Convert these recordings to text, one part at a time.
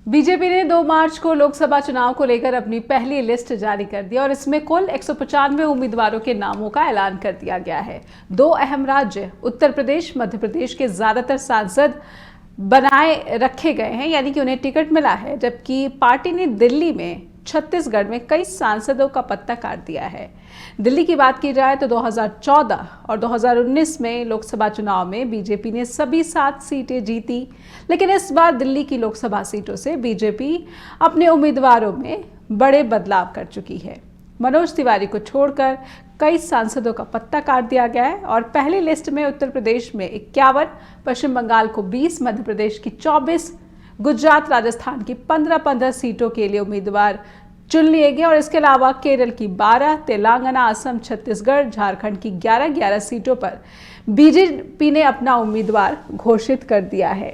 BJP ने 2 मार्च को लोकसभा चुनाव को लेकर अपनी पहली लिस्ट जारी कर दी और इसमें कुल 195 उम्मीदवारों के नामों का ऐलान कर दिया गया है। 2 अहम राज्य उत्तर प्रदेश, मध्य प्रदेश के ज्यादातर सांसद बनाए रखे गए हैं, यानी कि उन्हें टिकट मिला है, जबकि पार्टी ने दिल्ली में, छत्तीसगढ़ में कई सांसदों का पत्ता काट दिया है। दिल्ली की बात की जाए तो 2014 और 2019 में लोकसभा चुनाव में बीजेपी ने सभी 7 सीटें जीती, लेकिन इस बार दिल्ली की लोकसभा सीटों से बीजेपी अपने उम्मीदवारों में बड़े बदलाव कर चुकी है। मनोज तिवारी को छोड़कर कई सांसदों का पत्ता काट दिया गया है और पहली लिस्ट में उत्तर प्रदेश में 51, पश्चिम बंगाल को 20, मध्य प्रदेश की 24, गुजरात, राजस्थान की 15-15 सीटों के लिए उम्मीदवार चुन लिए गए और इसके अलावा केरल की 12, तेलंगाना, असम, छत्तीसगढ़, झारखंड की 11-11 सीटों पर बीजेपी ने अपना उम्मीदवार घोषित कर दिया है।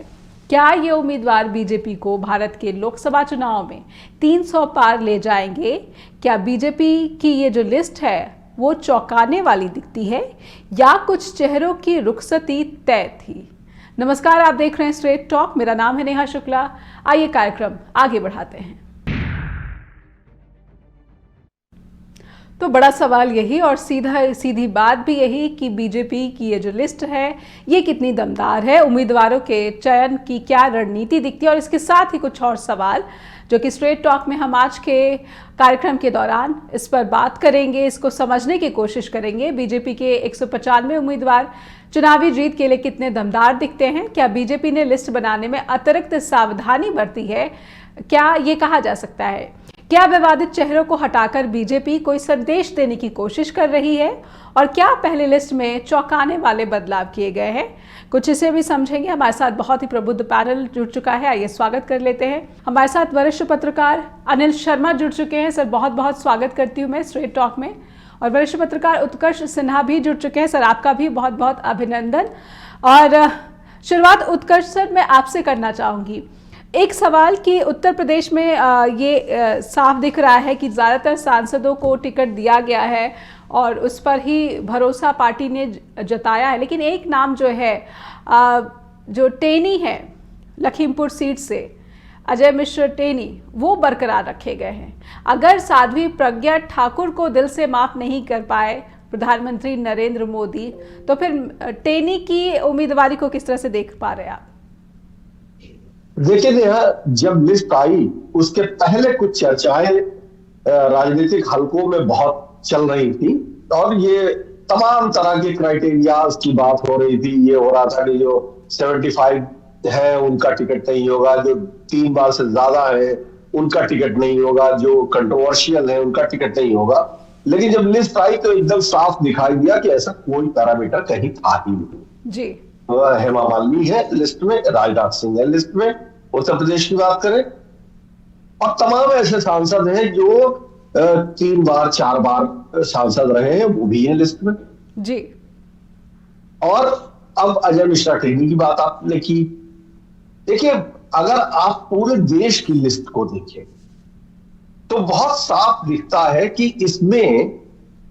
क्या ये उम्मीदवार बीजेपी को भारत के लोकसभा चुनाव में 300 पार ले जाएंगे? क्या बीजेपी की ये जो लिस्ट है वो चौंकाने वाली दिखती है या कुछ चेहरों की रुखसती तय थी? नमस्कार, आप देख रहे हैं स्ट्रेट टॉक। मेरा नाम है नेहा शुक्ला। आइए कार्यक्रम आगे बढ़ाते हैं। तो बड़ा सवाल यही और सीधी बात भी यही कि बीजेपी की ये जो लिस्ट है ये कितनी दमदार है, उम्मीदवारों के चयन की क्या रणनीति दिखती है, और इसके साथ ही कुछ और सवाल जो कि स्ट्रेट टॉक में हम आज के कार्यक्रम के दौरान इस पर बात करेंगे, इसको समझने की कोशिश करेंगे। बीजेपी के 195 उम्मीदवार चुनावी जीत के लिए कितने दमदार दिखते हैं? क्या बीजेपी ने लिस्ट बनाने में अतिरिक्त सावधानी बरती है? क्या ये कहा जा सकता है क्या विवादित चेहरों को हटाकर बीजेपी कोई संदेश देने की कोशिश कर रही है? और क्या पहली लिस्ट में चौंकाने वाले बदलाव किए गए हैं? कुछ इसे भी समझेंगे। हमारे साथ बहुत ही प्रबुद्ध पैनल जुड़ चुका है, आइए स्वागत कर लेते हैं। हमारे साथ वरिष्ठ पत्रकार अनिल शर्मा जुड़ चुके हैं। सर, बहुत बहुत स्वागत करती हूँ मैं स्ट्रेट टॉक में। और वरिष्ठ पत्रकार उत्कर्ष सिन्हा भी जुड़ चुके हैं। सर, आपका भी बहुत बहुत अभिनंदन। और शुरुआत उत्कर्ष सर मैं आपसे करना चाहूँगी। एक सवाल कि उत्तर प्रदेश में ये साफ दिख रहा है कि ज़्यादातर सांसदों को टिकट दिया गया है और उस पर ही भरोसा पार्टी ने जताया है, लेकिन एक नाम जो है जो टेनी है लखीमपुर सीट से, अजय मिश्र टेनी, वो बरकरार रखे गए हैं। अगर साध्वी प्रज्ञा ठाकुर को दिल से माफ़ नहीं कर पाए प्रधानमंत्री नरेंद्र मोदी, तो फिर टेनी की उम्मीदवारी को किस तरह से देख पा रहे हैं आप? देखिए नेहा, जब लिस्ट आई उसके पहले कुछ चर्चाएं राजनीतिक हलकों में बहुत चल रही थी और ये तमाम तरह के क्राइटेरिया की बात हो रही थी। ये हो रहा था कि जो 75 है उनका टिकट नहीं होगा, जो 3 बार से ज्यादा है उनका टिकट नहीं होगा, जो कंट्रोवर्शियल है उनका टिकट नहीं होगा। लेकिन जब लिस्ट आई तो एकदम साफ दिखाई दिया कि ऐसा कोई पैरामीटर कहीं था ही नहीं जी। हेमा मालिनी है लिस्ट में, राजनाथ सिंह है लिस्ट में, उत्तर प्रदेश की बात करें, और तमाम ऐसे सांसद हैं जो 3 बार 4 बार सांसद रहे हैं, वो भी है लिस्ट में जी। और अब अजय मिश्रा टेनी की बात आपने की। देखिए, अगर आप पूरे देश की लिस्ट को देखें तो बहुत साफ दिखता है कि इसमें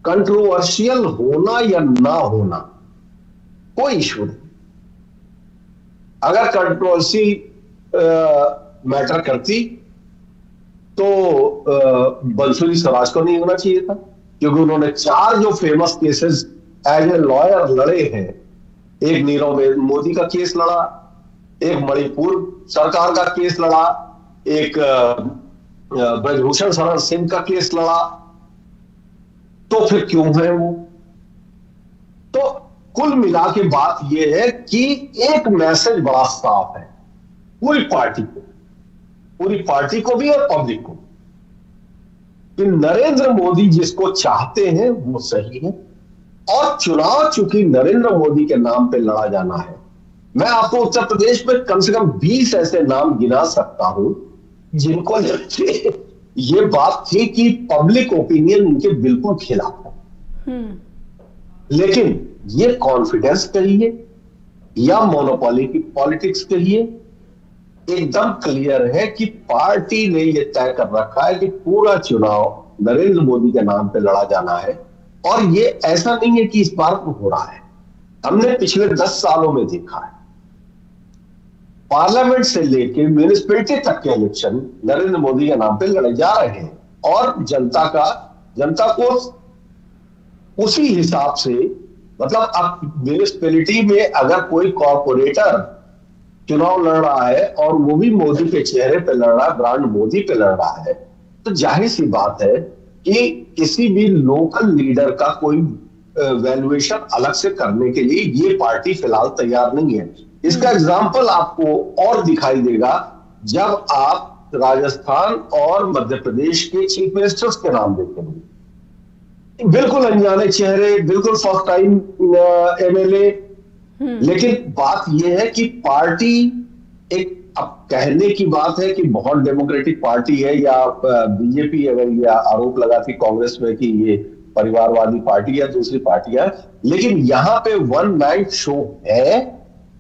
कंट्रोवर्शियल होना या ना होना कोई इशू नहीं। अगर कंट्रोवर्सी मैटर करती तो बंसुरी स्वराज को नहीं होना चाहिए था, क्योंकि उन्होंने 4 जो famous cases as a lawyer लड़े हैं, एक नीरव मोदी का केस लड़ा, एक मणिपुर सरकार का केस लड़ा, एक ब्रजभूषण शरण सिंह का केस लड़ा, तो फिर क्यों है वो? तो कुल मिला के बात यह है कि एक मैसेज बड़ा साफ है पूरी पार्टी को भी और पब्लिक को, कि नरेंद्र मोदी जिसको चाहते हैं वो सही है और चुनाव चूंकि नरेंद्र मोदी के नाम पे लड़ा जाना है। मैं आपको उत्तर प्रदेश में कम से कम 20 ऐसे नाम गिना सकता हूं जिनको ये बात थी कि पब्लिक ओपिनियन इनके बिल्कुल खिलाफ है, लेकिन ये कॉन्फिडेंस कहिए या मोनोपोली की पॉलिटिक्स कहिए, एकदम क्लियर है कि पार्टी ने यह तय कर रखा है कि पूरा चुनाव नरेंद्र मोदी के नाम पे लड़ा जाना है। और ये ऐसा नहीं है कि इस बार हो रहा है, हमने पिछले 10 सालों में देखा है पार्लियामेंट से लेके म्यूनिसिपैलिटी तक के इलेक्शन नरेंद्र मोदी के नाम पे लड़े जा रहे हैं, और जनता को उसी हिसाब से, मतलब अब म्यूनिसिपैलिटी में अगर कोई कॉर्पोरेटर चुनाव लड़ रहा है और वो भी मोदी के चेहरे पे लड़ रहा है, ब्रांड मोदी पे लड़ रहा है, तो जाहिर सी बात है कि किसी भी लोकल लीडर का कोई वैल्यूएशन अलग से करने के लिए ये पार्टी फिलहाल तैयार नहीं है। इसका एग्जाम्पल आपको और दिखाई देगा जब आप राजस्थान और मध्य प्रदेश के चीफ मिनिस्टर्स के नाम देखेंगे। बिल्कुल अनजाने चेहरे, बिल्कुल फर्स्ट टाइम एमएलए, लेकिन बात यह है कि पार्टी एक, अब कहने की बात है कि बहुत डेमोक्रेटिक पार्टी है, या बीजेपी अगर यह आरोप लगाती कांग्रेस में कि ये परिवारवादी पार्टी या दूसरी पार्टियां, लेकिन यहां पे वन मैन शो है,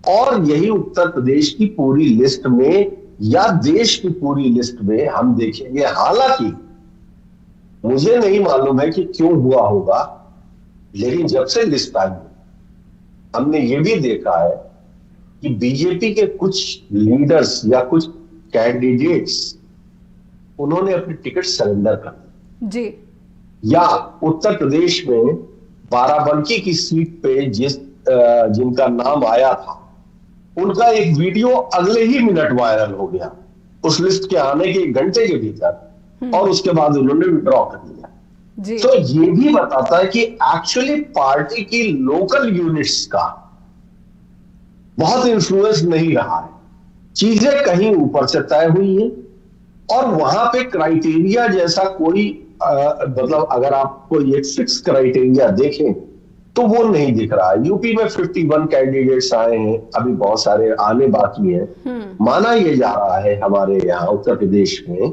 और यही उत्तर प्रदेश की पूरी लिस्ट में या देश की पूरी लिस्ट में हम देखेंगे। हालांकि मुझे नहीं मालूम है कि क्यों हुआ होगा, लेकिन जब से लिस्ट आई हमने ये भी देखा है कि बीजेपी के कुछ लीडर्स या कुछ कैंडिडेट्स उन्होंने अपनी टिकट सरेंडर कर दी जी। या उत्तर प्रदेश में बाराबंकी की सीट पे जिनका नाम आया था, उनका एक वीडियो अगले ही मिनट वायरल हो गया उस लिस्ट के आने के 1 घंटे के भीतर, और उसके बाद उन्होंने विड्रॉ कर लिया जी। तो ये भी बताता है कि एक्चुअली पार्टी की लोकल यूनिट्स का बहुत इन्फ्लुएंस नहीं रहा है, चीजें कहीं ऊपर से तय हुई है, और वहां पे क्राइटेरिया जैसा कोई मतलब अगर आपको ये फिक्स क्राइटेरिया देखें तो वो नहीं दिख रहा है। यूपी में 51 कैंडिडेट्स आए हैं, अभी बहुत सारे आने बाकी हैं। माना यह जा रहा है हमारे यहाँ उत्तर प्रदेश में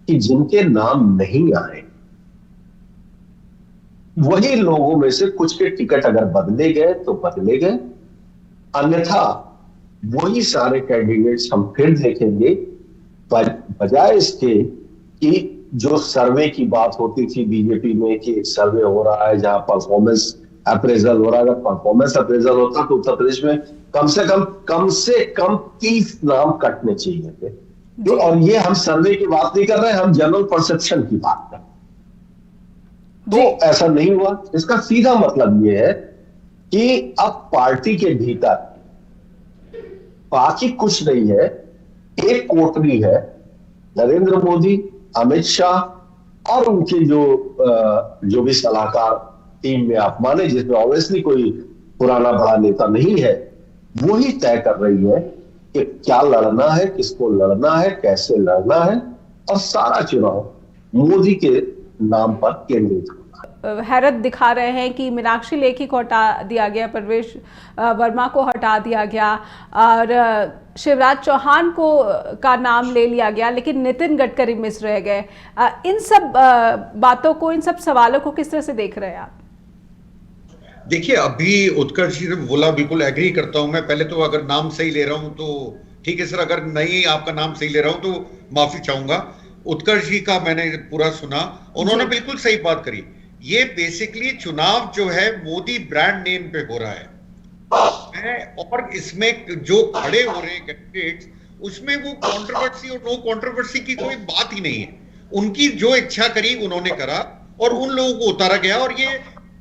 कि जिनके नाम नहीं आए वही लोगों में से कुछ के टिकट अगर बदले गए तो बदले गए, अन्यथा वही सारे कैंडिडेट्स हम फिर देखेंगे, बजाय इसके कि जो सर्वे की बात होती थी बीजेपी में कि एक सर्वे हो रहा है जहां परफॉर्मेंस अप्रेजल हो रहा है। अगर परफॉर्मेंस अप्रेजल होता तो उत्तर प्रदेश में कम से कम 30 नाम कटने चाहिए थे। तो और ये हम सर्वे की बात नहीं कर रहे, हम जनरल परसेप्शन की बात कर रहे हैं। तो ऐसा नहीं हुआ। इसका सीधा मतलब यह है कि अब पार्टी के भीतर बाकी कुछ नहीं है, एक कोटरी है, नरेंद्र मोदी, अमित शाह और उनके जो भी सलाहकार टीम में आप माने, जिसमें ऑब्वियसली कोई पुराना बड़ा नेता नहीं है, वो ही तय कर रही है कि क्या लड़ना है, किसको लड़ना है, कैसे लड़ना है, और सारा चुनाव मोदी के नाम पर केंद्रित होना है। हैरत दिखा रहे हैं कि मीनाक्षी लेखी को हटा दिया गया, परवेश वर्मा को हटा दिया गया, और शिवराज चौहान का नाम ले लिया गया, लेकिन नितिन गडकरी मिस रह गए। इन सब बातों को, इन सब सवालों को किस तरह से देख रहे हैं आप? देखिए, अभी उत्कर्ष जी ने बोला, बिल्कुल एग्री करता हूं मैं। पहले तो अगर नाम सही ले रहा हूं तो ठीक है सर, अगर नहीं आपका नाम सही ले रहा हूं तो माफी चाहूंगा। उत्कर्ष जी का मैंने पूरा सुना, उन्होंने बिल्कुल सही बात करी। ये बेसिकली चुनाव जो है मोदी ब्रांड नेम पे हो रहा है, और इसमें जो खड़े हो रहे हैं कैंडिडेट्स, उसमें वो कंट्रोवर्सी और नो कंट्रोवर्सी की कोई बात ही नहीं है। उनकी जो इच्छा करी उन्होंने करा और उन लोगों को उतारा गया। और ये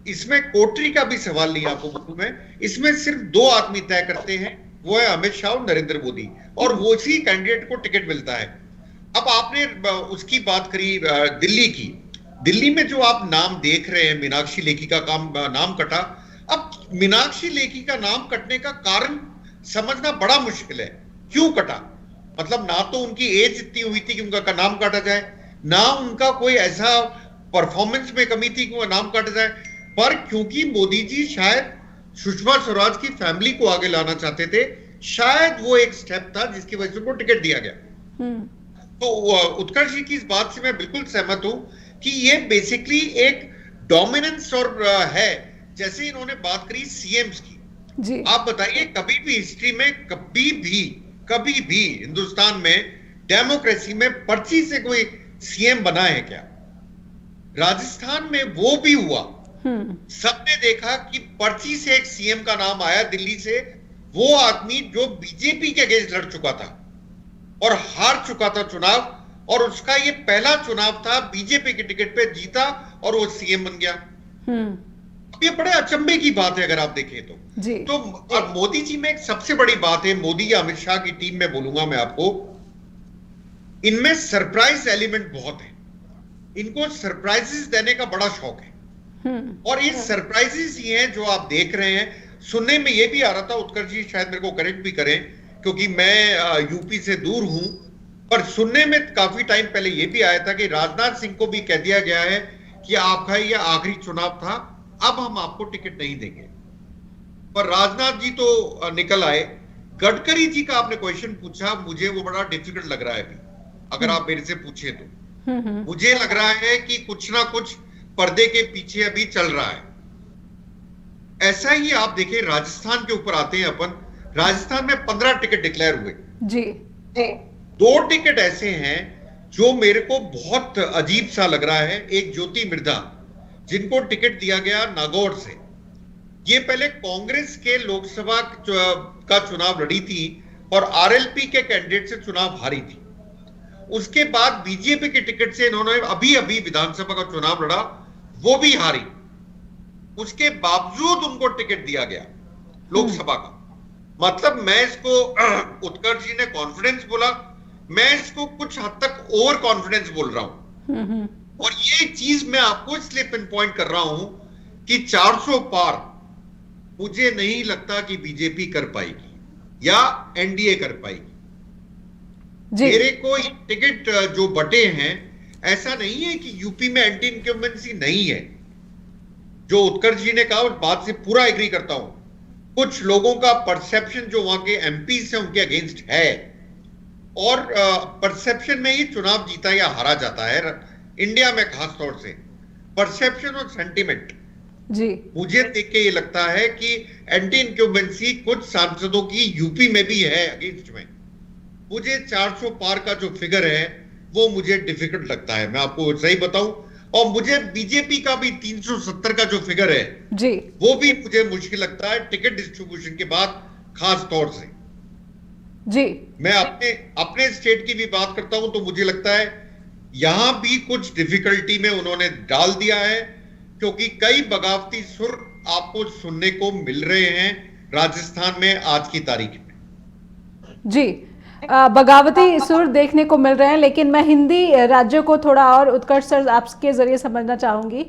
इसमें कोटरी का भी सवाल नहीं, आपको बोलूं मैं, इसमें सिर्फ 2 आदमी तय करते हैं, वो है अमित शाह और नरेंद्र मोदी, और वो इसी कैंडिडेट को टिकट मिलता है। अब आपने उसकी बात करी दिल्ली की। दिल्ली में जो आप नाम देख रहे हैं, मीनाक्षी लेखी का नाम कटा। अब मीनाक्षी लेखी का नाम कटने का कारण समझना बड़ा मुश्किल है। क्यों कटा? मतलब ना तो उनकी एज इतनी हुई थी कि उनका नाम काटा जाए, ना उनका कोई ऐसा परफॉर्मेंस में कमी थी कि वो नाम काटा जाए, पर क्योंकि मोदी जी शायद सुषमा स्वराज की फैमिली को आगे लाना चाहते थे, शायद वो एक स्टेप था जिसकी वजह से उनको टिकट दिया गया। तो उत्कर्ष जी की इस बात से मैं बिल्कुल सहमत हूं कि ये बेसिकली एक डोमिनेंस और है। जैसे इन्होंने बात करी सीएम्स की जी। आप बताइए, कभी भी हिस्ट्री में कभी भी हिंदुस्तान में डेमोक्रेसी में पर्ची से कोई सीएम बना है क्या? राजस्थान में वो भी हुआ। सबने देखा कि पर्ची से एक सीएम का नाम आया दिल्ली से, वो आदमी जो बीजेपी के अगेंस्ट लड़ चुका था और हार चुका था चुनाव, और उसका ये पहला चुनाव था, बीजेपी के टिकट पे जीता और वो सीएम बन गया। ये बड़े अचंभे की बात है अगर आप देखें तो। तो और मोदी जी में एक सबसे बड़ी बात है, मोदी या अमित शाह की टीम में बोलूंगा मैं आपको, इनमें सरप्राइज एलिमेंट बहुत है। इनको सरप्राइजेस देने का बड़ा शौक है, और ये सरप्राइजेस ही हैं जो आप देख रहे हैं। सुनने में ये भी आ रहा था, उत्कर्ष जी शायद मेरे को करेक्ट भी करें क्योंकि मैं यूपी से दूर हूं, पर सुनने में काफी टाइम पहले ये भी आया था कि राजनाथ सिंह को भी कह दिया गया है कि आपका ये आखिरी चुनाव था, अब हम आपको टिकट नहीं देंगे। पर राजनाथ जी तो निकल आए। गडकरी जी का आपने क्वेश्चन पूछा, मुझे वो बड़ा डिफिकल्ट लग रहा है अभी, अगर आप मेरे से पूछे तो। मुझे लग रहा है कि कुछ ना कुछ पर्दे के पीछे अभी चल रहा है। ऐसा ही आप देखें, राजस्थान के ऊपर आते हैं अपन। राजस्थान में 15 टिकट डिक्लेयर हुए जी। 2 टिकट ऐसे हैं जो मेरे को बहुत अजीब सा लग रहा है। एक ज्योति मिर्धा, जिनको टिकट दिया गया नागौर से। ये पहले कांग्रेस के लोकसभा का चुनाव लड़ी थी और आरएलपी के कैंडिडेट से चुनाव हारी थी। उसके बाद बीजेपी के टिकट से इन्होंने अभी अभी विधानसभा का चुनाव लड़ा, वो भी हारी। उसके बावजूद उनको टिकट दिया गया लोकसभा का। मतलब मैं इसको, उत्कर्ष जी ने कॉन्फिडेंस बोला, मैं इसको कुछ हद तक ओवर कॉन्फिडेंस बोल रहा हूं। और ये चीज मैं आपको इसलिए पिन पॉइंट कर रहा हूं कि 400 पार मुझे नहीं लगता कि बीजेपी कर पाएगी या एनडीए कर पाएगी। मेरे को टिकट जो बटे हैं, ऐसा नहीं है कि यूपी में एंटी इनकम्बेंसी नहीं है। जो उत्कर्ष जी ने कहा उस बात से पूरा एग्री करता हूं। कुछ लोगों का परसेप्शन जो वहां के एमपी से उनके अगेंस्ट है, और परसेप्शन में ही चुनाव जीता या हारा जाता है इंडिया में, खास तौर से परसेप्शन और सेंटिमेंट जी। मुझे देख के ये लगता है कि एंटी इनक्यूबेंसी कुछ सांसदों की यूपी में भी है अगेंस्ट में। मुझे 400 पार का जो फिगर है वो मुझे डिफिकल्ट लगता है, मैं आपको सही बताऊं। और मुझे बीजेपी का भी 370 का जो फिगर है जी, वो भी मुझे मुश्किल लगता है टिकट डिस्ट्रीब्यूशन के बाद, खास तौर से जी। मैं अपने स्टेट की भी बात करता हूं तो मुझे लगता है यहां भी कुछ डिफिकल्टी में उन्होंने डाल दिया है, क्योंकि कई बगावती सुर आपको सुनने को मिल रहे हैं राजस्थान में आज की तारीख में जी। बगावती सुर देखने को मिल रहे हैं, लेकिन मैं हिंदी राज्यों को थोड़ा और उत्कर्ष सर आपके जरिए समझना चाहूंगी।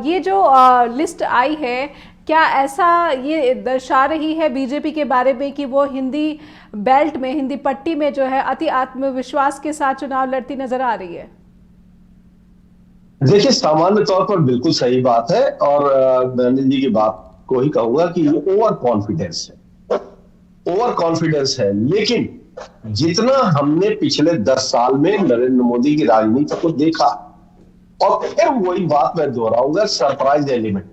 ये जो लिस्ट आई है, क्या ऐसा ये दर्शा रही है बीजेपी के बारे में कि वो हिंदी बेल्ट में, हिंदी पट्टी में जो है अति आत्मविश्वास के साथ चुनाव लड़ती नजर आ रही है? देखिए, सामान्य तौर पर बिल्कुल सही बात है, और मैं जी की बात को ही कहूंगा कि ये ओवर कॉन्फिडेंस है। लेकिन जितना हमने पिछले 10 साल में नरेंद्र मोदी की राजनीति को देखा, और फिर वही बात मैं दोहराऊंगा, सरप्राइज एलिमेंट।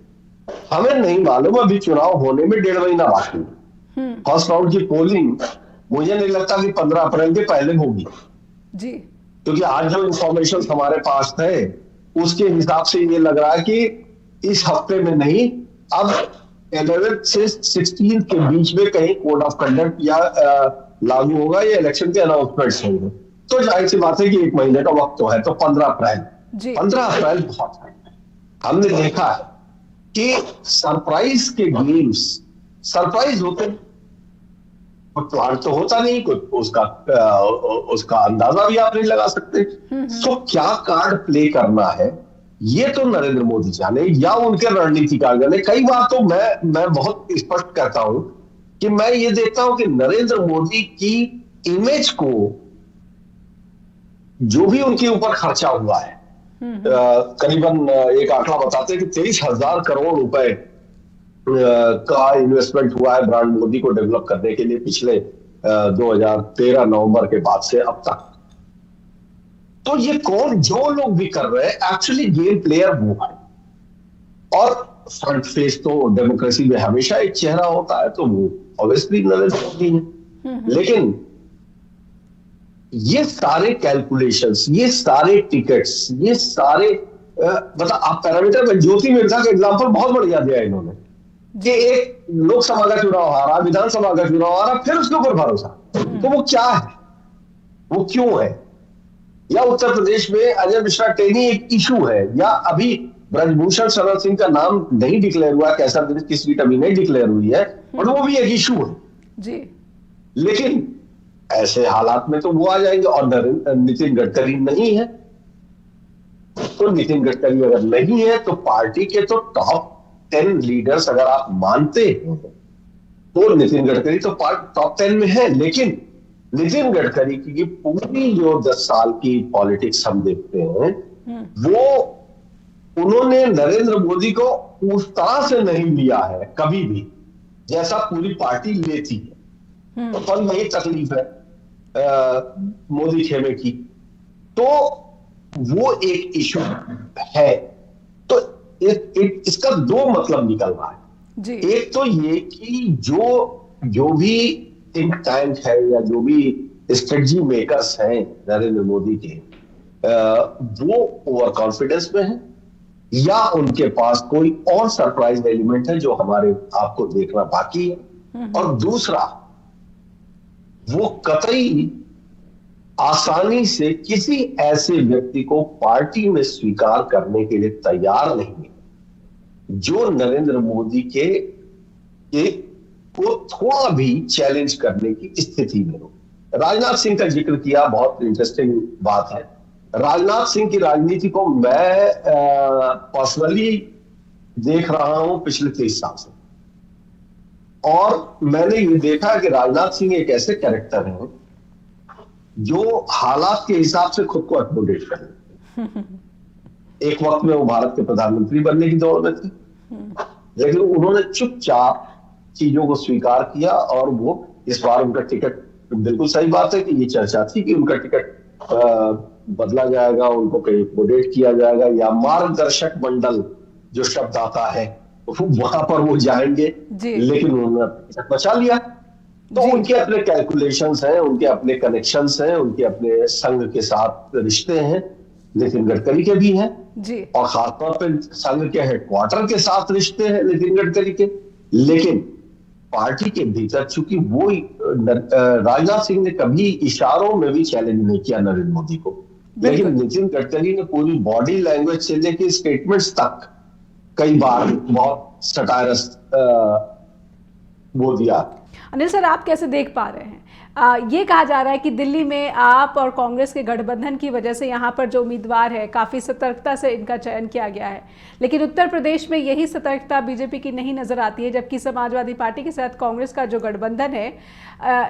हमें नहीं मालूम, अभी चुनाव होने में 1.5 महीना बाकी है। फर्स्ट राउंड की पोलिंग मुझे नहीं लगता कि 15 अप्रैल के पहले होगी जी, क्योंकि आज जो इंफॉर्मेशन हमारे पास है उसके हिसाब से ये लग रहा है कि इस हफ्ते में नहीं, अब 11 से 16 के बीच में कहीं कोड ऑफ कंडक्ट या लागू होगा, या इलेक्शन के अनाउंसमेंट्स होंगे। तो जाहिर सी बात है कि 1 महीने का वक्त तो है, तो 15 अप्रैल 15 अप्रैल बहुत है। हमने देखा है कि सरप्राइज के गेम्स सरप्राइज होते हैं, प्लान तो होता नहीं, कुछ उसका अंदाजा भी आप नहीं लगा सकते। तो क्या कार्ड प्ले करना है ये तो नरेंद्र मोदी जाने या उनके रणनीतिकार जाने। कई बार तो मैं बहुत स्पष्ट कहता हूं कि मैं ये देखता हूं कि नरेंद्र मोदी की इमेज को जो भी उनके ऊपर खर्चा हुआ है, करीबन एक आंकड़ा बताते हैं कि 23,000 करोड़ रुपए का इन्वेस्टमेंट हुआ है ब्रांड मोदी को डेवलप करने के लिए पिछले 2013 नवंबर के बाद से अब तक। तो ये कौन, जो लोग भी कर रहे हैं, एक्चुअली गेम प्लेयर वो है। और फ्रंट फेस तो डेमोक्रेसी में हमेशा एक चेहरा होता है, तो वो ऑब्वियसली नरेंद्र मोदी है। लेकिन ये सारे कैलकुलेशंस, ये सारे टिकट्स, ये सारे मतलब आप पैरामीटर में ज्योति मिर्धा का एग्जांपल बहुत बढ़िया दिया इन्होंने। कि एक लोकसभा का चुनाव हारा, विधानसभा का चुनाव हारा, फिर उसके ऊपर भरोसा। तो वो क्या है, वो क्यों है? या उत्तर प्रदेश में अजय मिश्रा टेनी एक इशू है, या अभी ब्रजभूषण शरण सिंह का नाम नहीं डिक्लेयर हुआ, कैसा की सीट अभी नहीं डिक्लेयर हुई है, और वो भी एक इशू है जी। लेकिन ऐसे हालात में तो वो आ जाएंगे। और नितिन गडकरी नहीं है, तो नितिन गडकरी अगर नहीं है तो पार्टी के तो टॉप 10 लीडर्स अगर आप मानते हैं तो नितिन गडकरी तो टॉप 10 में है। लेकिन नितिन गडकरी की पूरी जो 10 साल की पॉलिटिक्स हम देखते हैं, वो उन्होंने नरेंद्र मोदी को उस तरह से नहीं लिया है कभी भी जैसा पूरी पार्टी लेती है। तो पर यही तकलीफ है मोदी खेमे की, तो वो एक इशू है। तो इसका दो मतलब निकल रहा है जी। एक तो ये कि जो भी थिंक टैंक है या जो भी स्ट्रेटजी मेकर्स हैं नरेंद्र मोदी के, वो ओवर कॉन्फिडेंस में है, या उनके पास कोई और सरप्राइज एलिमेंट है जो हमारे आपको देखना बाकी है। और दूसरा, वो कतई आसानी से किसी ऐसे व्यक्ति को पार्टी में स्वीकार करने के लिए तैयार नहीं है जो नरेंद्र मोदी के को थोड़ा भी चैलेंज करने की स्थिति में हो। राजनाथ सिंह का जिक्र किया, बहुत इंटरेस्टिंग बात है। राजनाथ सिंह की राजनीति को मैं पर्सनली देख रहा हूं पिछले 30 साल से, और मैंने ये देखा कि राजनाथ सिंह एक ऐसे कैरेक्टर हैं जो हालात के हिसाब से खुद को अकोमोडेट कर लेते हैं। एक वक्त में वो भारत के प्रधानमंत्री बनने की दौड़ में थे, लेकिन उन्होंने चुपचाप चीजों को स्वीकार किया, और वो इस बार उनका टिकट, बिल्कुल सही बात है कि ये चर्चा थी कि उनका टिकट बदला जाएगा, उनको कहीं अकोमोडेट किया जाएगा, या मार्गदर्शक मंडल जो शब्द आता है वहां पर वो जाएंगे, लेकिन उन्होंने टिकट बचा लिया। तो उनके अपने कैलकुलेशंस हैं, उनके अपने कनेक्शंस हैं, उनके अपने संघ के साथ रिश्ते हैं, नितिन गडकरी के भी हैं जी। और खासतौर पर संघ के हेडक्वार्टर के साथ रिश्ते हैं नितिन गडकरी के। लेकिन पार्टी के भीतर चूंकि वो राजनाथ सिंह ने कभी इशारों में भी चैलेंज नहीं किया नरेंद्र मोदी को, लेकिन नितिन गडकरी ने पूरी बॉडी लैंग्वेज से लेकर स्टेटमेंट्स तक कई बार बहुत सटायरस बोल दिया। अनिल सर, आप कैसे देख पा रहे हैं? ये कहा जा रहा है कि दिल्ली में आप और कांग्रेस के गठबंधन की वजह से यहाँ पर जो उम्मीदवार है काफ़ी सतर्कता से इनका चयन किया गया है, लेकिन उत्तर प्रदेश में यही सतर्कता बीजेपी की नहीं नजर आती है, जबकि समाजवादी पार्टी के साथ कांग्रेस का जो गठबंधन है,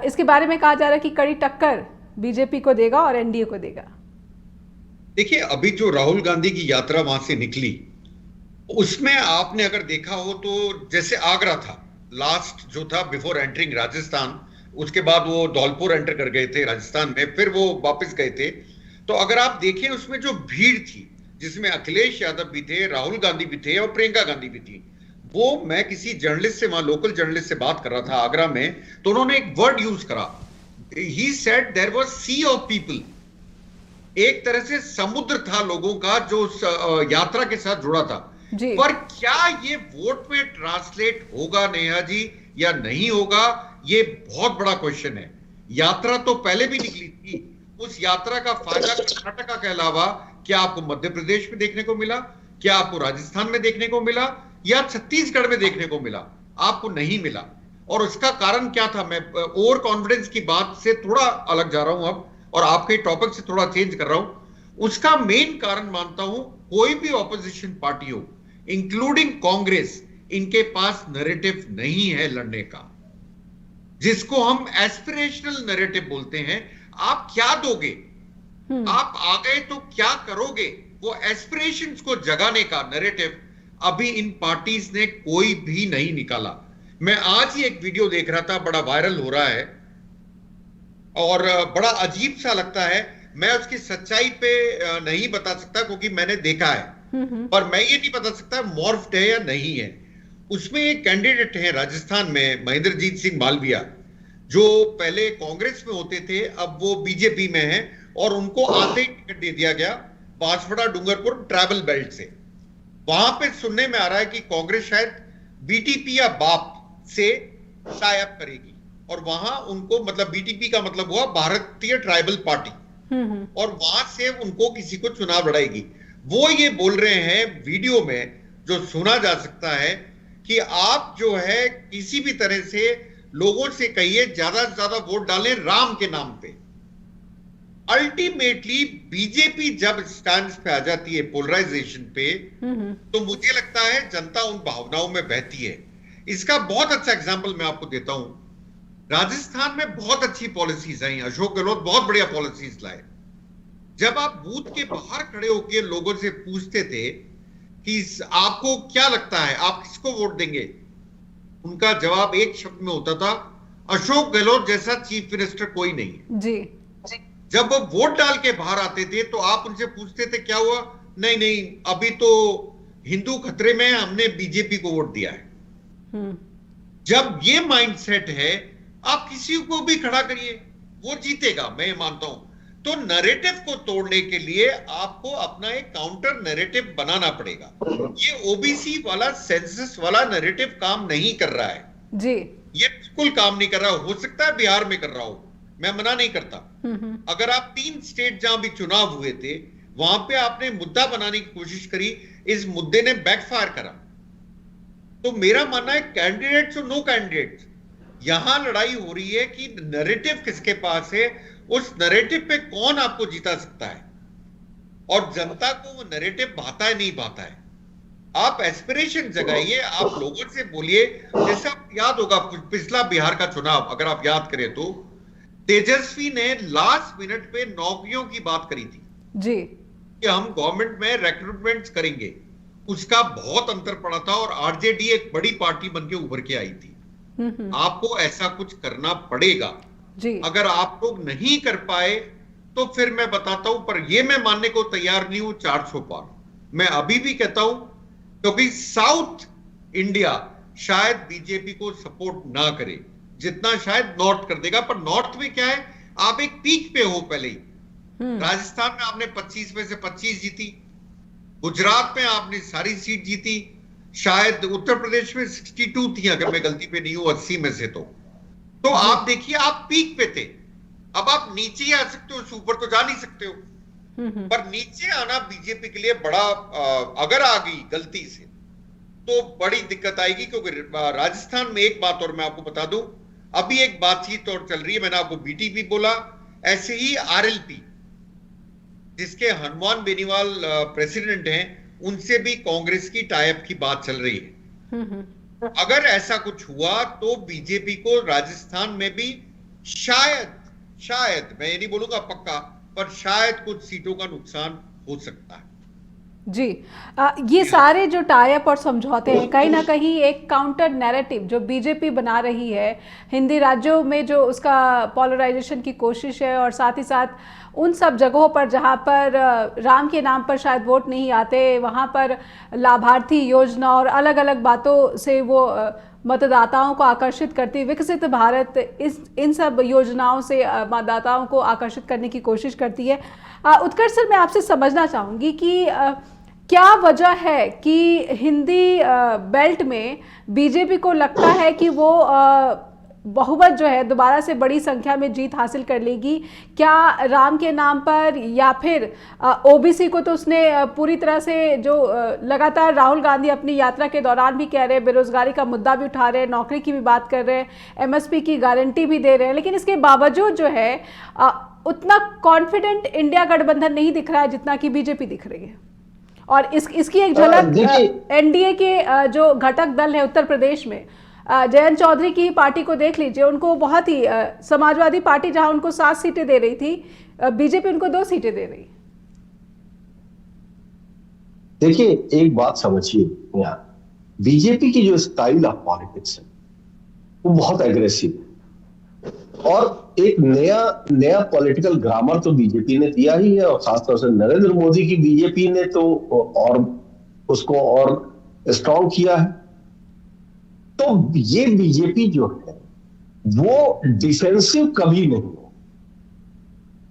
इसके बारे में कहा जा रहा है कि कड़ी टक्कर बीजेपी को देगा और एनडीए को देगा। देखिए, अभी जो राहुल गांधी की यात्रा वहां से निकली, उसमें आपने अगर देखा हो तो जैसे आगरा था लास्ट जो था बिफोर एंटरिंग राजस्थान, उसके बाद वो धौलपुर एंटर कर गए थे राजस्थान में, फिर वो वापस गए थे। तो अगर आप देखें उसमें जो भीड़ थी, जिसमें अखिलेश यादव भी थे, राहुल गांधी भी थे और प्रियंका गांधी भी थी, वो मैं किसी जर्नलिस्ट से, वहां लोकल जर्नलिस्ट से बात कर रहा था आगरा में, तो उन्होंने एक वर्ड यूज करा, he said there was sea of people. एक तरह से समुद्र था लोगों का जो यात्रा के साथ जुड़ा था। पर क्या ये वोट में ट्रांसलेट होगा नेहा जी या नहीं होगा, ये बहुत बड़ा क्वेश्चन है। यात्रा तो पहले भी निकली थी, उस यात्रा का फायदा कर्नाटक के अलावा क्या आपको मध्य प्रदेश में देखने को मिला, क्या आपको राजस्थान में देखने को मिला, या छत्तीसगढ़ में देखने को मिला? आपको नहीं मिला। और उसका कारण क्या था? मैं ओवर कॉन्फिडेंस की बात से थोड़ा अलग जा रहा हूं अब, और आपके टॉपिक से थोड़ा चेंज कर रहा हूं। उसका मेन कारण मानता हूं, कोई भी ऑपोजिशन पार्टी हो इंक्लूडिंग कांग्रेस, इनके पास नैरेटिव नहीं है लड़ने का, जिसको हम एस्पिरेशनल नैरेटिव बोलते हैं। आप क्या दोगे? आप आ गए तो क्या करोगे? वो एस्पिरेशंस को जगाने का नैरेटिव अभी इन पार्टीज ने कोई भी नहीं निकाला। मैं आज ही एक वीडियो देख रहा था, बड़ा वायरल हो रहा है और बड़ा अजीब सा लगता है। मैं उसकी सच्चाई पे नहीं बता सकता क्योंकि मैंने देखा है, पर मैं ये नहीं बता सकता मॉर्फ्ड है या नहीं है। उसमें एक कैंडिडेट है राजस्थान में, महेंद्रजीत सिंह मालविया, जो पहले कांग्रेस में होते थे, अब वो बीजेपी में हैं, और उनको आते ही टिकट दे दिया गया बांसवाड़ा डूंगरपुर ट्रैवल बेल्ट से। वहां पे सुनने में आ रहा है कि कांग्रेस शायद बीटीपी या बाप से टाइप करेगी और वहां उनको, मतलब बीटीपी का मतलब हुआ भारतीय ट्राइबल पार्टी, और वहां से उनको किसी को चुनाव लड़ाएगी। वो ये बोल रहे हैं वीडियो में, जो सुना जा सकता है, कि आप जो है किसी भी तरह से लोगों से कहिए ज्यादा से ज्यादा वोट डालें राम के नाम पे। अल्टीमेटली बीजेपी जब स्टैंड पे आ जाती है पोलराइजेशन पे, तो मुझे लगता है जनता उन भावनाओं में बहती है। इसका बहुत अच्छा एग्जांपल मैं आपको देता हूं। राजस्थान में बहुत अच्छी पॉलिसीज आई, अशोक गहलोत बहुत बढ़िया पॉलिसीज लाए। जब आप बूथ के बाहर खड़े होकर लोगों से पूछते थे कि आपको क्या लगता है, आप किसको वोट देंगे, उनका जवाब एक शब्द में होता था, अशोक गहलोत जैसा चीफ मिनिस्टर कोई नहीं है। जी। जब वो वोट डाल के बाहर आते थे तो आप उनसे पूछते थे क्या हुआ, नहीं नहीं अभी तो हिंदू खतरे में है, हमने बीजेपी को वोट दिया है। जब ये माइंडसेट है, आप किसी को भी खड़ा करिए वो जीतेगा, मैं मानता हूं। तो नैरेटिव को तोड़ने के लिए आपको अपना एक काउंटर नैरेटिव बनाना पड़ेगा। ये ओबीसी वाला सेंसस वाला नैरेटिव काम नहीं कर रहा है जी, ये बिल्कुल काम नहीं कर रहा। हो सकता है बिहार में कर रहा हो, मैं मना नहीं करता। अगर आप 3 स्टेट जहां भी चुनाव हुए थे वहां पे आपने मुद्दा बनाने की कोशिश करी, इस मुद्दे ने बैकफायर करा। तो मेरा मानना है कैंडिडेट्स और नो कैंडिडेट्स, यहां लड़ाई हो रही है कि नैरेटिव किसके पास है, उस नैरेटिव पे कौन आपको जिता सकता है, और जनता को वो नैरेटिव भाता है नहीं भाता है। आप एस्पिरेशन जगाइए, आप लोगों से बोलिए। जैसा याद होगा पिछला बिहार का चुनाव, अगर आप याद करें तो तेजस्वी ने लास्ट मिनट पे नौकरियों की बात करी थी जी, कि हम गवर्नमेंट में रिक्रूटमेंट करेंगे। उसका बहुत अंतर पड़ा था और आरजेडी एक बड़ी पार्टी बनके उभर के आई थी। आपको ऐसा कुछ करना पड़ेगा जी। अगर आप लोग नहीं कर पाए तो फिर मैं बताता हूं, पर ये मैं मानने को तैयार नहीं हूं 400 पार। मैं अभी भी कहता हूं, क्योंकि साउथ इंडिया शायद बीजेपी को सपोर्ट ना करे जितना शायद नॉर्थ कर देगा। पर नॉर्थ में क्या है, आप एक पीक पे हो पहले ही। राजस्थान में आपने 25 में से 25 जीती, गुजरात में आपने सारी सीट जीती, शायद उत्तर प्रदेश में 62 थी अगर मैं गलती पे नहीं हूं 80 में से। तो आप देखिए आप पीक पे थे, अब आप नीचे ही आ सकते हो, ऊपर तो जा नहीं सकते हो। पर नीचे आना बीजेपी के लिए बड़ा, अगर आ गई गलती से तो बड़ी दिक्कत आएगी। क्योंकि राजस्थान में एक बात और मैं आपको बता दूं, अभी एक बातचीत और चल रही है, मैंने आपको बीटीपी बोला, ऐसे ही आरएलपी जिसके हनुमान बेनीवाल प्रेसिडेंट हैं, उनसे भी कांग्रेस की टाइप की बात चल रही है। अगर ऐसा कुछ हुआ तो बीजेपी को राजस्थान में भी शायद मैं ये नहीं बोलूंगा पक्का, पर शायद कुछ सीटों का नुकसान हो सकता है। जी, ये सारे जो टाइप और समझौते हैं कहीं ना कहीं एक काउंटर नैरेटिव जो बीजेपी बना रही है हिंदी राज्यों में, जो उसका पॉलराइजेशन की कोशिश है, और साथ ही साथ उन सब जगहों पर जहां पर राम के नाम पर शायद वोट नहीं आते, वहां पर लाभार्थी योजना और अलग अलग बातों से वो मतदाताओं को आकर्षित करती, विकसित भारत इन सब योजनाओं से मतदाताओं को आकर्षित करने की कोशिश करती है। उत्कर्ष सर, मैं आपसे समझना चाहूँगी कि क्या वजह है कि हिंदी बेल्ट में बीजेपी को लगता है कि वो बहुमत जो है दोबारा से बड़ी संख्या में जीत हासिल कर लेगी? क्या राम के नाम पर, या फिर ओबीसी को तो उसने पूरी तरह से, जो लगातार राहुल गांधी अपनी यात्रा के दौरान भी कह रहे हैं, बेरोजगारी का मुद्दा भी उठा रहे हैं, नौकरी की भी बात कर रहे हैं, एमएसपी की गारंटी भी दे रहे हैं, लेकिन इसके बावजूद जो है उतना कॉन्फिडेंट इंडिया गठबंधन नहीं दिख रहा है जितना कि बीजेपी दिख रही है। और इसकी एक झलक एनडीए के जो घटक दल है उत्तर प्रदेश में, जयंत चौधरी की पार्टी को देख लीजिए, उनको बहुत ही समाजवादी पार्टी जहां उनको 7 सीटें दे रही थी, बीजेपी उनको 2 सीटें दे रही। देखिए एक बात समझिए, यार बीजेपी की जो स्टाइल ऑफ पॉलिटिक्स है वो बहुत एग्रेसिव है, और एक नया पॉलिटिकल ग्रामर तो बीजेपी ने दिया ही है, और खासतौर से नरेंद्र मोदी की बीजेपी ने तो और उसको और स्ट्रॉन्ग किया है। तो ये बीजेपी जो है वो डिफेंसिव कभी नहीं है,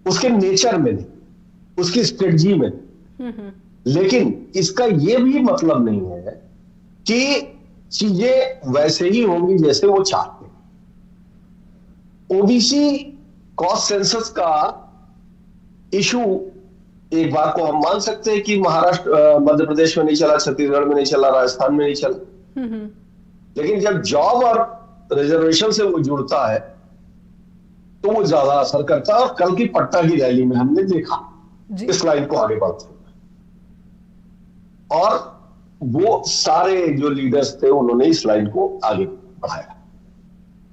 उसके नेचर में नहीं, उसकी स्ट्रेटजी में नहीं। लेकिन इसका ये भी मतलब नहीं है कि चीजें वैसे ही होंगी जैसे वो चाहते हैं। ओबीसी कॉस्ट सेंसस का इशू, एक बात को हम मान सकते हैं कि महाराष्ट्र मध्य प्रदेश में नहीं चला, छत्तीसगढ़ में नहीं चला, राजस्थान में नहीं चला, लेकिन जब जॉब और रिजर्वेशन से वो जुड़ता है तो वो ज्यादा असर करता है। और कल की पटना की रैली में हमने देखा इस लाइन को आगे बढ़ते हुए, और वो सारे जो लीडर्स थे उन्होंने इस लाइन को आगे बढ़ाया।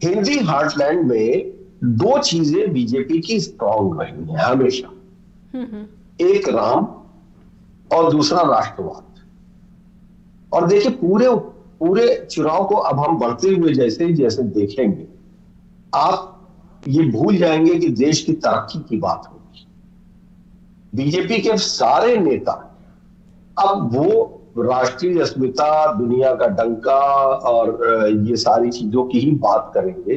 हिंदी हार्टलैंड में दो चीजें बीजेपी की स्ट्रांग रही हैं हमेशा, एक राम और दूसरा राष्ट्रवाद। और देखिए पूरे चुनाव को अब हम बढ़ते हुए जैसे जैसे देखेंगे, आप ये भूल जाएंगे कि देश की तरक्की की बात होगी। बीजेपी के सारे नेता अब वो राष्ट्रीय अस्मिता, दुनिया का डंका और ये सारी चीजों की ही बात करेंगे।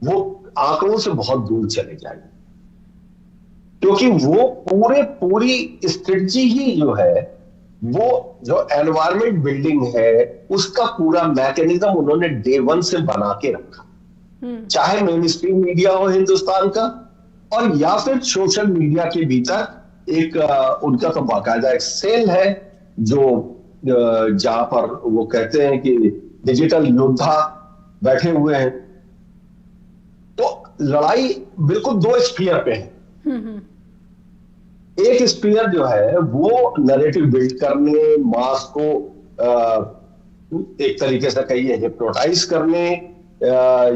वो आंकड़ों से बहुत दूर चले जाएंगे, क्योंकि वो पूरी स्ट्रेटजी ही जो है, वो जो एनवायरमेंट बिल्डिंग है उसका पूरा मैकेनिज्म उन्होंने डे वन से बना के रखा, चाहे मेन स्ट्रीम मीडिया हो हिंदुस्तान का, और या फिर सोशल मीडिया के भीतर एक उनका तो बाकायदा एक सेल है जो जहां पर वो कहते हैं कि डिजिटल योद्धा बैठे हुए हैं। तो लड़ाई बिल्कुल दो स्फीयर पे है। एक स्पीयर जो है वो नैरेटिव बिल्ड करने, मास को एक तरीके से कहिए हिप्नोटाइज करने,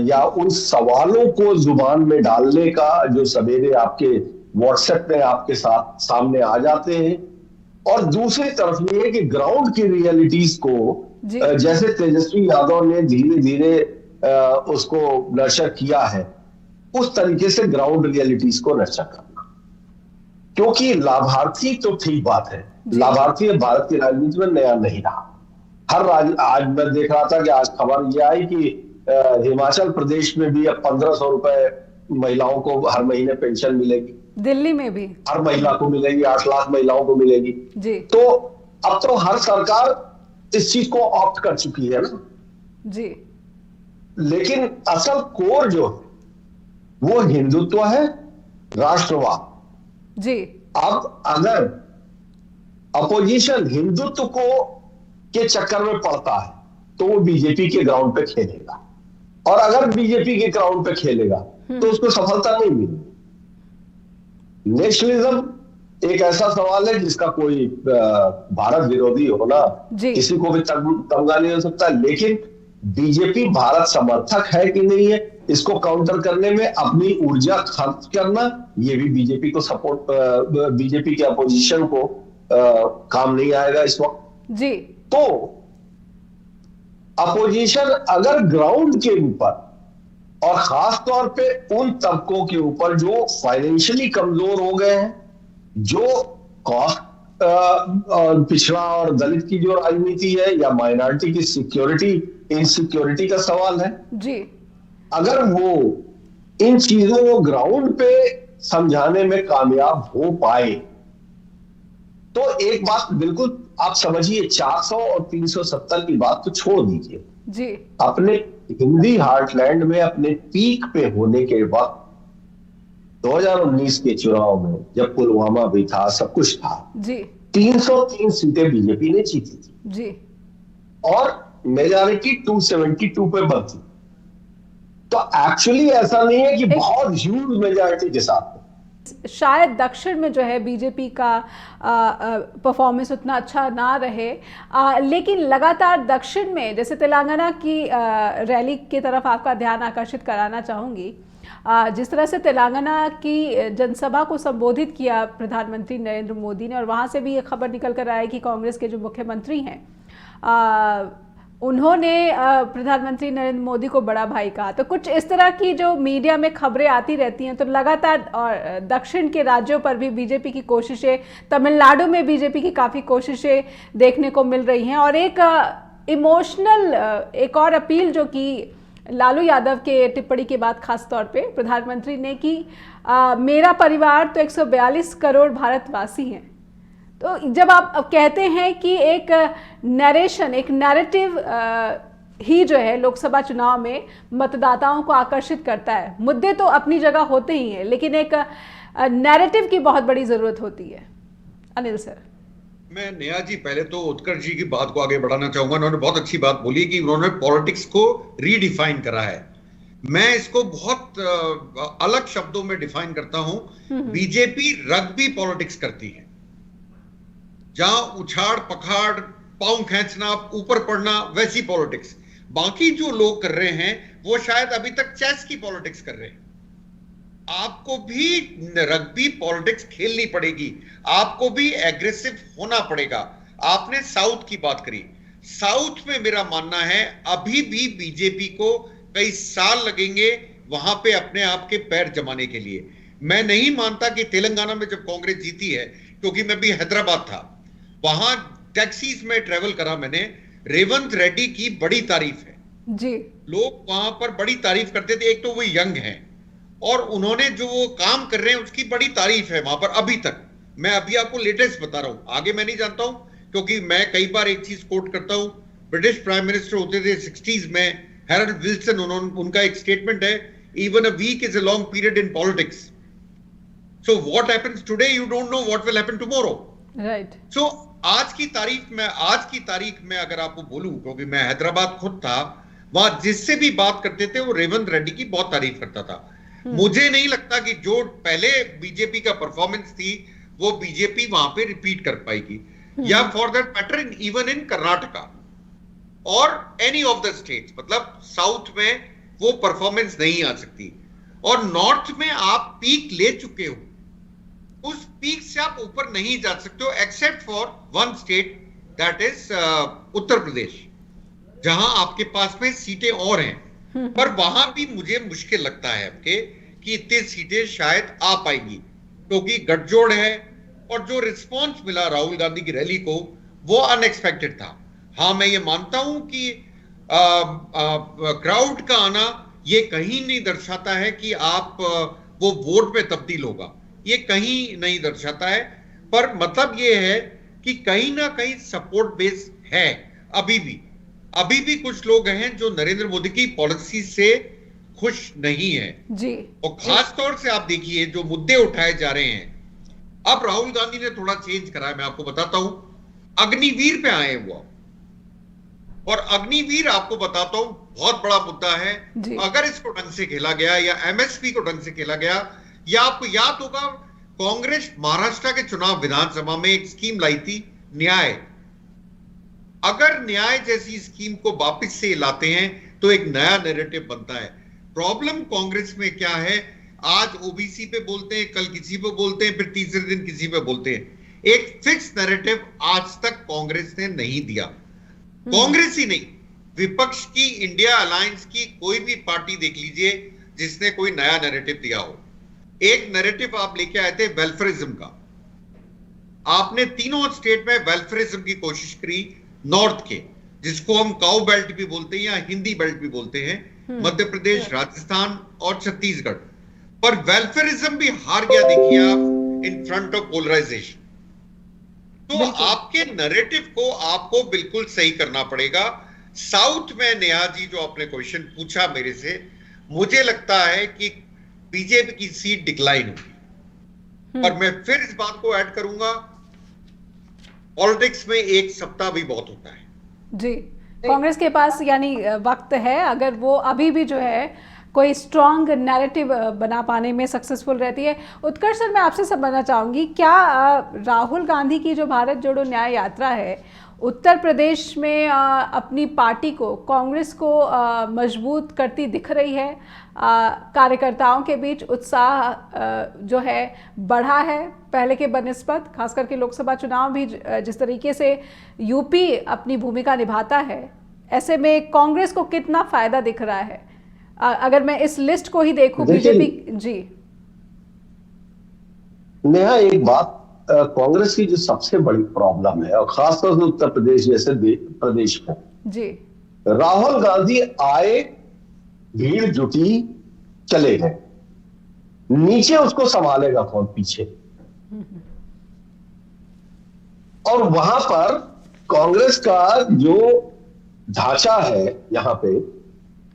या उन सवालों को जुबान में डालने का जो सवेरे आपके व्हाट्सएप में आपके साथ सामने आ जाते हैं। और दूसरी तरफ ये है कि ग्राउंड की रियलिटीज को जैसे तेजस्वी यादव ने धीरे धीरे उसको नर्चर किया है, उस तरीके से ग्राउंड रियलिटीज को नर्चर करना। क्योंकि लाभार्थी तो ठीक बात है, लाभार्थी भारत की राजनीति में नया नहीं रहा। आज मैं देख रहा था कि आज खबर ये आई कि हिमाचल प्रदेश में भी अब 1500 रुपए महिलाओं को हर महीने पेंशन मिलेगी। दिल्ली में भी हर महिला को मिलेगी, 8 लाख महिलाओं को मिलेगी जी। तो अब तो हर सरकार इस चीज को ऑप्ट कर चुकी है ना जी। लेकिन असल कोर जो है वो हिंदुत्व है, राष्ट्रवाद जी। अब अगर अपोजिशन हिंदुत्व को के चक्कर में पड़ता है तो वो बीजेपी के ग्राउंड पे खेलेगा, और अगर बीजेपी के ग्राउंड पे खेलेगा तो उसको सफलता नहीं मिलेगी। नेशनलिज्म एक ऐसा सवाल है जिसका कोई भारत विरोधी होना किसी को भी तमगा नहीं हो सकता, लेकिन बीजेपी भारत समर्थक है कि नहीं है, इसको काउंटर करने में अपनी ऊर्जा खर्च करना, ये भी बीजेपी को सपोर्ट, बीजेपी के अपोजिशन को काम नहीं आएगा इस वक्त जी। तो अपोजिशन अगर ग्राउंड के ऊपर और खास तौर पे उन तबकों के ऊपर जो फाइनेंशियली कमजोर हो गए हैं, जो कॉस्ट पिछड़ा और दलित की जो राजनीति है या माइनॉरिटी की सिक्योरिटी इनसिक्योरिटी का सवाल है जी, अगर वो इन चीजों को ग्राउंड पे समझाने में कामयाब हो पाए तो एक बात बिल्कुल आप समझिए, 400 और 370 की बात तो छोड़ दीजिए जी, अपने हिंदी हार्टलैंड में अपने पीक पे होने के वक्त 2019 के चुनाव में जब पुलवामा भी था, सब कुछ था जी, 303 सीटें बीजेपी ने जीती थी जी, और मेजॉरिटी 272 पे बनती। तो एक्चुअली ऐसा नहीं है कि बहुत ह्यूज मेजॉरिटी के साथ। शायद दक्षिण में जो है बीजेपी का परफॉर्मेंस उतना अच्छा ना रहे, लेकिन लगातार दक्षिण में जैसे तेलंगाना की रैली की तरफ आपका ध्यान आकर्षित कराना चाहूँगी। जिस तरह से तेलंगाना की जनसभा को संबोधित किया प्रधानमंत्री नरेंद्र मोदी ने, और वहाँ से भी ये खबर निकल कर आया कि कांग्रेस के जो मुख्यमंत्री हैं उन्होंने प्रधानमंत्री नरेंद्र मोदी को बड़ा भाई कहा। तो कुछ इस तरह की जो मीडिया में खबरें आती रहती हैं, तो लगातार और दक्षिण के राज्यों पर भी बीजेपी की कोशिशें, तमिलनाडु में बीजेपी की काफ़ी कोशिशें देखने को मिल रही हैं। और एक इमोशनल एक और अपील जो कि लालू यादव के टिप्पणी के बाद खास तौर पे प्रधानमंत्री ने कि मेरा परिवार तो 142 करोड़ भारतवासी हैं। तो जब आप कहते हैं कि एक नरेशन, एक नैरेटिव ही जो है लोकसभा चुनाव में मतदाताओं को आकर्षित करता है। मुद्दे तो अपनी जगह होते ही हैं, लेकिन एक नैरेटिव की बहुत बड़ी जरूरत होती है। अनिल सर, मैं नेहा जी पहले तो उत्कर्ष जी की बात को आगे बढ़ाना चाहूंगा। उन्होंने बहुत अच्छी बात बोली कि उन्होंने पॉलिटिक्स को रीडिफाइन करा है। मैं इसको बहुत अलग शब्दों में डिफाइन करता हूं। बीजेपी रग्बी पॉलिटिक्स करती है, जहां उछाड़ पखाड़, पांव खींचना, ऊपर पड़ना, वैसी पॉलिटिक्स। बाकी जो लोग कर रहे हैं वो शायद अभी तक चेस की पॉलिटिक्स कर रहे हैं। आपको भी रग्बी पॉलिटिक्स खेलनी पड़ेगी, आपको भी एग्रेसिव होना पड़ेगा। आपने साउथ की बात करी। साउथ में मेरा मानना है अभी भी बीजेपी को कई साल लगेंगे वहां पे अपने आप के पैर जमाने के लिए। मैं नहीं मानता कि तेलंगाना में जब कांग्रेस जीती है, क्योंकि मैं भी हैदराबाद था, वहां टैक्सीज में ट्रेवल करा मैंने, रेवंत रेड्डी की बड़ी तारीफ है जी। लोग वहां पर बड़ी तारीफ करते थे। एक तो वो यंग हैं और उन्होंने जो वो काम कर रहे हैं उसकी बड़ी तारीफ है वहां पर अभी तक। मैं अभी आपको लेटेस्ट बता रहा हूं, आगे मैं नहीं जानता हूं, क्योंकि मैं कई बार एक चीज कोट करता हूं। ब्रिटिश प्राइम मिनिस्टर होते थे 60s में, हैरोल्ड विल्सन, उनका एक स्टेटमेंट है, even a week is a long period in politics, so what happens today you don't know what will happen tomorrow. Right. So आज की तारीख में अगर आपको बोलूं, क्योंकि मैं हैदराबाद खुद था, वहां जिससे भी बात करते थे वो रेवंत रेड्डी की बहुत तारीफ करता था। मुझे नहीं लगता कि जो पहले बीजेपी का परफॉर्मेंस थी वो बीजेपी वहां पे रिपीट कर पाएगी, या for that matter even in Karnataka और एनी ऑफ द स्टेट्स। मतलब साउथ में वो परफॉर्मेंस नहीं आ सकती, और नॉर्थ में आप पीक ले चुके हो, उस पीक से आप ऊपर नहीं जा सकते हो, except for one state, that is Uttar Pradesh, जहां आपके पास में सीटें और हैं। पर वहां भी मुझे मुश्किल लगता है आपके कि इतनी सीटें शायद आ पाएंगी, क्योंकि गठजोड़ है, और जो रिस्पांस मिला राहुल गांधी की रैली को वो अनएक्सपेक्टेड था। हाँ, मैं ये मानता हूं कि क्राउड का आना ये कहीं नहीं दर्शाता है कि आप वो वोट में तब्दील होगा, ये कहीं नहीं दर्शाता है, पर मतलब ये है कि कहीं ना कहीं सपोर्ट बेस है। अभी भी कुछ लोग हैं जो नरेंद्र मोदी की पॉलिसी से खुश नहीं है जी। और खास तौर से आप देखिए जो मुद्दे उठाए जा रहे हैं। अब राहुल गांधी ने थोड़ा चेंज करा है, मैं आपको बताता हूं। अग्निवीर पे आए हुआ, और अग्निवीर आपको बताता हूं बहुत बड़ा मुद्दा है। अगर इसको ढंग से खेला गया, या एमएसपी को ढंग से खेला गया, या आपको याद होगा कांग्रेस महाराष्ट्र के चुनाव विधानसभा में एक स्कीम लाई थी, न्याय। अगर न्याय जैसी स्कीम को वापस से लाते हैं तो एक नया नैरेटिव बनता है। प्रॉब्लम कांग्रेस में क्या है, आज ओबीसी पे बोलते हैं, कल किसी पे बोलते हैं, फिर तीसरे दिन किसी पे बोलते हैं। एक फिक्स नैरेटिव आज तक कांग्रेस ने नहीं दिया। कांग्रेस ही नहीं, विपक्ष की, इंडिया अलायंस की कोई भी पार्टी देख लीजिए जिसने कोई नया नैरेटिव दिया हो। एक नैरेटिव आप लेके आए थे वेलफेयरिज्म का, आपने तीनों स्टेट में वेलफेयरिज्म की कोशिश करी, नॉर्थ के, जिसको हम काउ बेल्ट भी बोलते हैं या हिंदी बेल्ट भी बोलते हैं, मध्य प्रदेश, राजस्थान और छत्तीसगढ़, पर वेलफेयरिज्म भी हार गया, देखिए आप, इन फ्रंट ऑफ पोलराइजेशन। तो आपके नैरेटिव को आपको बिल्कुल सही करना पड़ेगा। साउथ में नेहा जी जो आपने क्वेश्चन पूछा मेरे से, मुझे लगता है कि बीजेपी की सीट डिक्लाइन होगी, पर मैं फिर इस बात को ऐड करूंगा, पॉलिटिक्स में एक सप्ताह भी बहुत होता है जी। कांग्रेस के पास यानी वक्त है, अगर वो अभी भी जो है कोई स्ट्रॉन्ग नैरेटिव बना पाने में सक्सेसफुल रहती है। उत्कर्ष सर, मैं आपसे समझना चाहूँगी, क्या राहुल गांधी की जो भारत जोड़ो न्याय यात्रा है उत्तर प्रदेश में अपनी पार्टी को, कांग्रेस को मजबूत करती दिख रही है? कार्यकर्ताओं के बीच उत्साह जो है बढ़ा है पहले के बनिस्बत, खास करके लोकसभा चुनाव भी जिस तरीके से यूपी अपनी भूमिका निभाता है, ऐसे में कांग्रेस को कितना फायदा दिख रहा है? अगर मैं इस लिस्ट को ही देखूं, बीजेपी जी। नेहा, एक बात, कांग्रेस की जो सबसे बड़ी प्रॉब्लम है, और खासतौर से उत्तर प्रदेश जैसे प्रदेश में जी, राहुल गांधी आए, भीड़ जुटी, चले गए, नीचे उसको संभालेगा कौन पीछे? और वहां पर कांग्रेस का जो ढांचा है यहाँ पे,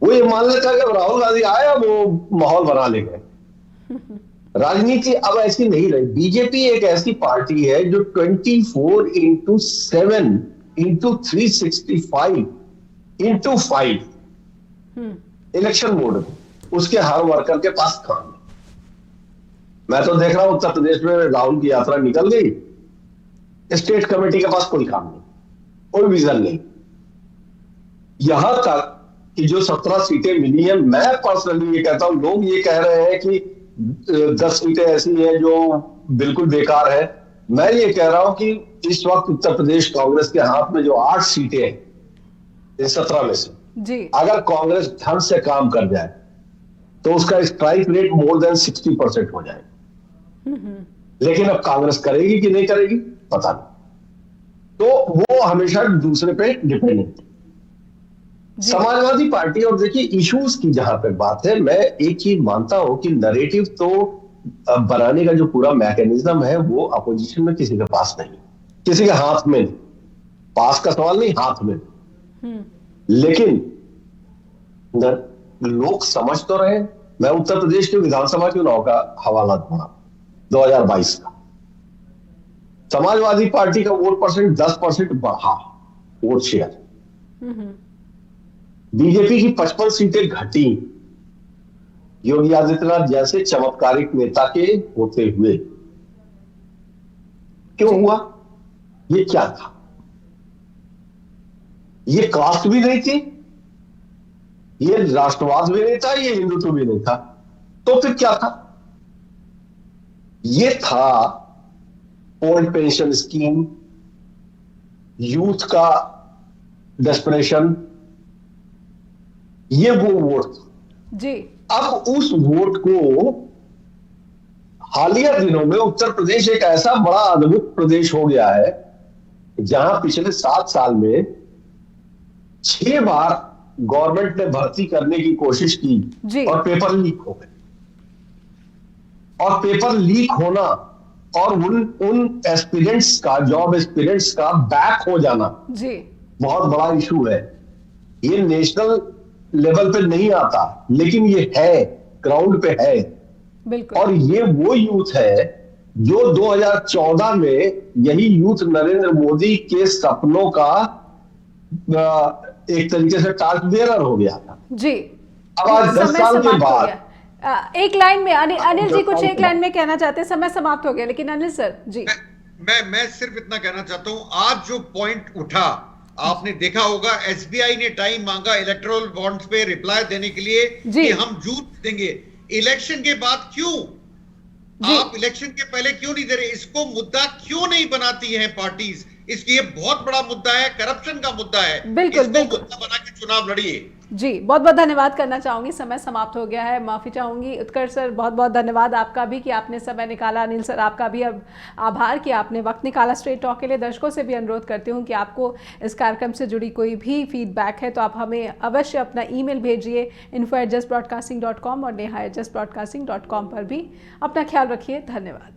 वो ये मान लेता है कि अब राहुल गांधी आया वो माहौल बना ले गए। राजनीति अब ऐसी नहीं रही। बीजेपी एक ऐसी पार्टी है जो 24/7 इंटू 365 इंटू 5 इलेक्शन मोड में उसके हर वर्कर के पास काम है। मैं तो देख रहा हूं उत्तर प्रदेश में राहुल की यात्रा निकल गई, स्टेट कमेटी के पास कोई काम नहीं, कोई विजन नहीं। यहां तक कि जो 17 सीटें मिली हैं, मैं पर्सनली ये कहता हूं, लोग ये कह रहे हैं कि 10 सीटें ऐसी हैं जो बिल्कुल बेकार है। मैं ये कह रहा हूं कि इस वक्त उत्तर प्रदेश कांग्रेस के हाथ में जो 8 सीटें हैं इन 17 में से, जी, अगर कांग्रेस ढंग से काम कर जाए तो उसका स्ट्राइक रेट मोर देन 60% हो जाए। लेकिन अब कांग्रेस करेगी कि नहीं करेगी पता नहीं, तो वो हमेशा दूसरे पे डिपेंडेंट है। समाजवादी पार्टी, और देखिए इश्यूज की जहां तक बात है, मैं एक चीज मानता हूं कि नरेटिव तो बनाने का जो पूरा मैकेनिज्म है वो अपोजिशन में किसी के पास नहीं, किसी के हाथ में नहीं। पास का सवाल नहीं, हाथ में। लेकिन लोग समझ तो रहे। मैं उत्तर प्रदेश के विधानसभा चुनाव का हवाला दूंगा 2022 का। समाजवादी पार्टी का वोट परसेंट 10% बढ़ा, वोट शेयर। बीजेपी की 55 सीटें घटी, योगी आदित्यनाथ जैसे चमत्कारिक नेता के होते हुए। क्यों हुआ? ये क्या था? ये कास्ट भी नहीं थी, ये राष्ट्रवाद भी नहीं था, ये हिंदुत्व भी नहीं था, तो फिर क्या था? ये था ओल्ड पेंशन स्कीम, यूथ का डेस्परेशन, ये वो वोट था जी। अब उस वोट को हालिया दिनों में उत्तर प्रदेश एक ऐसा बड़ा अद्भुत प्रदेश हो गया है जहां पिछले 7 साल में 6 बार गवर्नमेंट ने भर्ती करने की कोशिश की और पेपर लीक हो गए। और पेपर लीक होना और उन एस्पिरेंट्स का, जॉब एस्पिरेंट्स का बैक हो जाना जी बहुत बड़ा इशू है। ये नेशनल लेवल पे नहीं आता, लेकिन ये है, ग्राउंड पे है। बिल्कुल। और ये वो यूथ है जो 2014 में यही यूथ नरेंद्र मोदी के सपनों का एक तरीके से टास्क बेयरर हो गया था। जी। अब आज 10 साल के बाद एक लाइन में अनिल जी कुछ एक लाइन में कहना चाहते हैं, समय समाप्त हो गया, लेकिन अनिल सर जी। मैं सिर्फ इतना कहना चाहता हूं, आज जो पॉइंट उठा, आपने देखा होगा एसबीआई ने टाइम मांगा इलेक्टोरल बॉन्ड्स पे रिप्लाई देने के लिए कि हम जूत देंगे। इलेक्शन के बाद क्यों? आप इलेक्शन के पहले क्यों नहीं दे रहे? इसको मुद्दा क्यों नहीं बनाती हैं पार्टीज? इसकी ये बहुत बड़ा मुद्दा है, करप्शन का मुद्दा है। बिल्कुल, इसको बिल्कुल मुद्दा बना के चुनाव लड़िए। जी, बहुत बहुत धन्यवाद करना चाहूंगी, समय समाप्त हो गया है, माफी चाहूंगी। उत्कर्ष सर बहुत बहुत धन्यवाद आपका भी कि आपने समय निकाला। अनिल सर आपका भी अब आभार कि आपने वक्त निकाला स्ट्रेट टॉक के लिए। दर्शकों से भी अनुरोध करती हूँ कि आपको इस कार्यक्रम से जुड़ी कोई भी फीडबैक है तो आप हमें अवश्य अपना ईमेल भेजिए info@justbroadcasting.com और neha@justbroadcasting.com पर भी। अपना ख्याल रखिए। धन्यवाद।